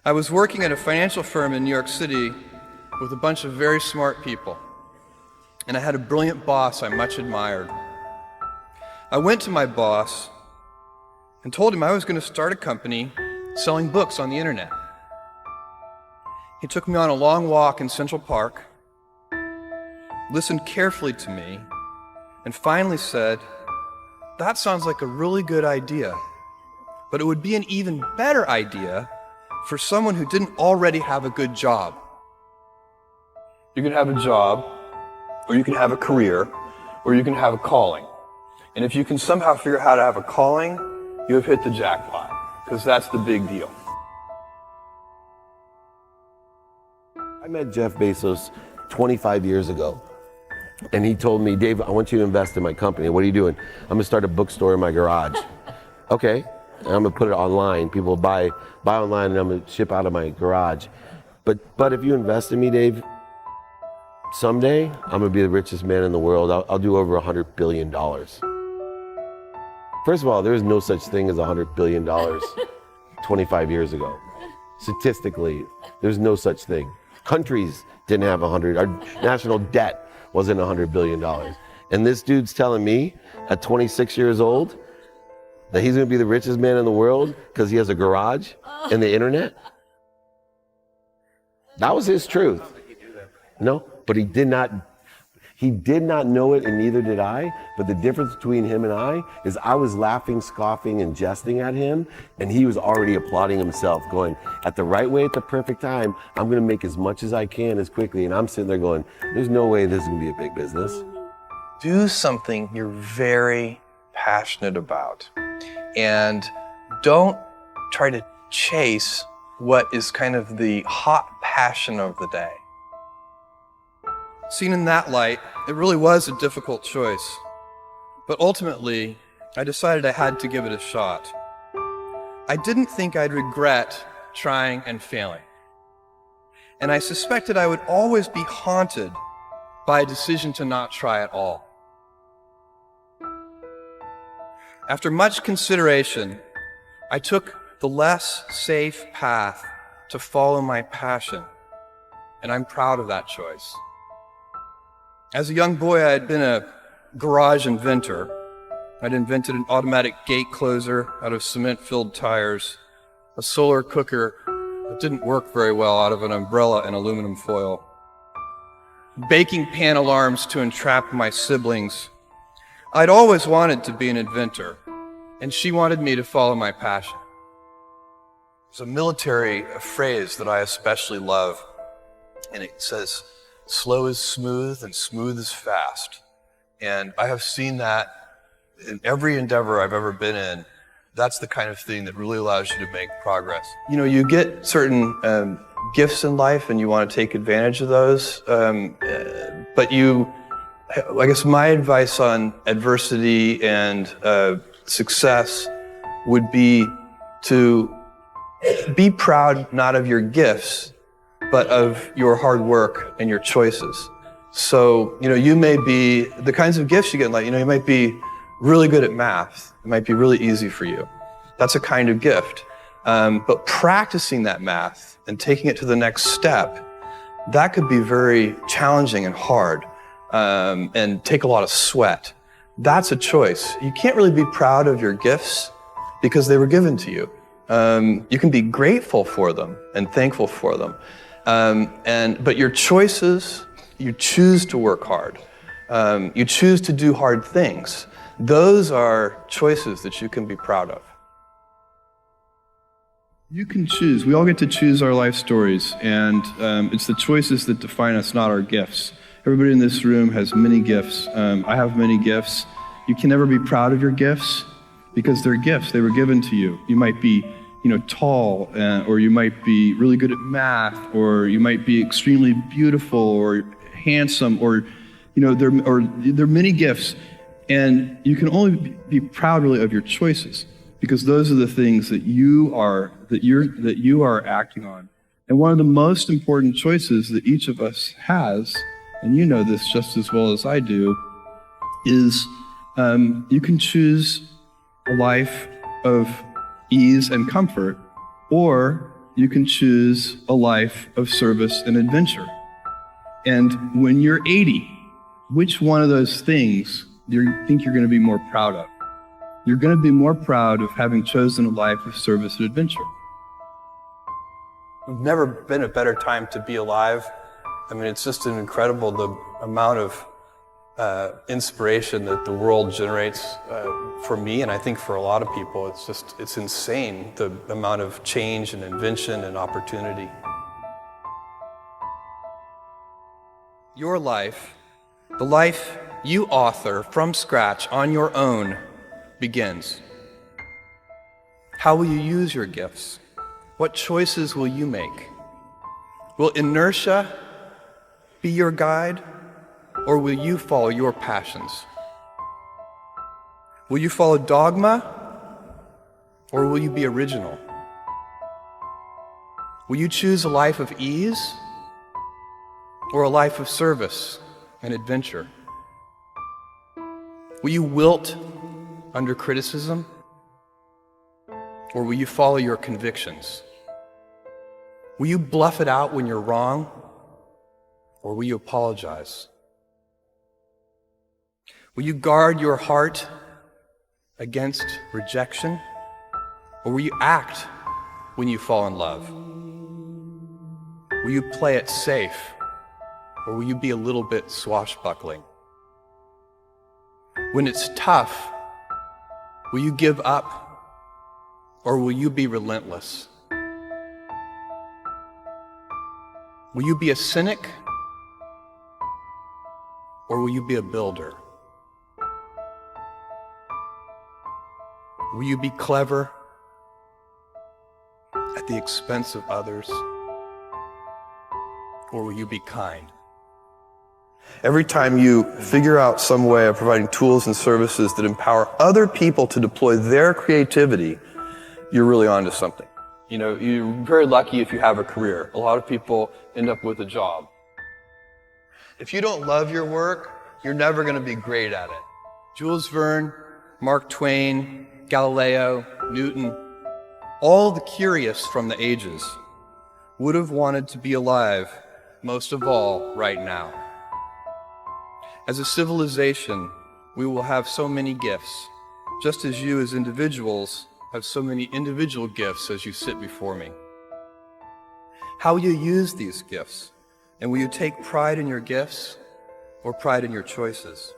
I was working at a financial firm in New York City with a bunch of very smart people, and I had a brilliant boss I much admired. I went to my boss and told him I was going to start a company selling books on the internet. He took me on a long walk in Central Park, listened carefully to me, and finally said, "That sounds like a really good idea, but it would be an even better idea for someone who didn't already have a good job. You can have a job, or you can have a career, or you can have a calling. And if you can somehow figure out how to have a calling, you have hit the jackpot, because that's the big deal." I met Jeff Bezos 25 years ago, and he told me, "Dave, I want you to invest in my company." "What are you doing?" "I'm gonna start a bookstore in my garage." "Okay, and I'm gonna put it online. People buy online, and I'm gonna ship out of my garage. But if you invest in me, Dave, someday I'm gonna be the richest man in the world. I'll do over $100 billion. First of all, there is no such thing as $100 billion 25 years ago. Statistically, there's no such thing. Countries didn't have 100, our national debt wasn't $100 billion. And this dude's telling me at 26 years old that he's gonna be the richest man in the world because he has a garage and the internet? That was his truth. No, but he did not know it, and neither did I. But the difference between him and I is I was laughing, scoffing, and jesting at him, and he was already applauding himself, going, at the right way, at the perfect time, I'm gonna make as much as I can as quickly. And I'm sitting there going, there's no way this is gonna be a big business. Do something you're very passionate about, and don't try to chase what is kind of the hot passion of the day. Seen in that light, it really was a difficult choice. But ultimately, I decided I had to give it a shot. I didn't think I'd regret trying and failing. And I suspected I would always be haunted by a decision to not try at all. After much consideration, I took the less safe path to follow my passion, and I'm proud of that choice. As a young boy, I had been a garage inventor. I'd invented an automatic gate closer out of cement-filled tires, a solar cooker that didn't work very well out of an umbrella and aluminum foil, baking pan alarms to entrap my siblings. I'd always wanted to be an inventor, and she wanted me to follow my passion. There's a military phrase that I especially love, and it says, "Slow is smooth and smooth is fast." And I have seen that in every endeavor I've ever been in. That's the kind of thing that really allows you to make progress. You know, you get certain gifts in life and you want to take advantage of those, but I guess my advice on adversity and success would be to be proud not of your gifts, but of your hard work and your choices. So, you may be, the kinds of gifts you get in life, you might be really good at math. It might be really easy for you. That's a kind of gift. But practicing that math and taking it to the next step, that could be very challenging and hard, and take a lot of sweat. That's a choice. You can't really be proud of your gifts because they were given to you. You can be grateful for them and thankful for them. But your choices, you choose to work hard. You choose to do hard things. Those are choices that you can be proud of. You can choose. We all get to choose our life stories, and it's the choices that define us, not our gifts. Everybody in this room has many gifts. I have many gifts. You can never be proud of your gifts because they're gifts. They were given to you. You might be tall, or you might be really good at math, or you might be extremely beautiful or handsome, or there are many gifts, and you can only be proud really of your choices because those are the things that you are acting on. And one of the most important choices that each of us has, and you know this just as well as I do, is you can choose a life of ease and comfort, or you can choose a life of service and adventure. And when you're 80, which one of those things do you think you're going to be more proud of? You're going to be more proud of having chosen a life of service and adventure. There's never been a better time to be alive. I mean, it's just incredible the amount of inspiration that the world generates for me, and I think for a lot of people. It's insane, the amount of change and invention and opportunity. Your life, the life you author from scratch on your own, begins. How will you use your gifts? What choices will you make? Will inertia be your guide, or will you follow your passions? Will you follow dogma, or will you be original? Will you choose a life of ease, or a life of service and adventure? Will you wilt under criticism, or will you follow your convictions? Will you bluff it out when you're wrong, or will you apologize? Will you guard your heart against rejection, or will you act when you fall in love? Will you play it safe, or will you be a little bit swashbuckling? When it's tough, will you give up, or will you be relentless? Will you be a cynic, or will you be a builder? Will you be clever at the expense of others, or will you be kind? Every time you figure out some way of providing tools and services that empower other people to deploy their creativity, you're really onto something. You know, you're very lucky if you have a career. A lot of people end up with a job. If you don't love your work, you're never going to be great at it. Jules Verne, Mark Twain, Galileo, Newton, all the curious from the ages would have wanted to be alive, most of all, right now. As a civilization, we will have so many gifts, just as you as individuals have so many individual gifts as you sit before me. How will you use these gifts? And will you take pride in your gifts or pride in your choices?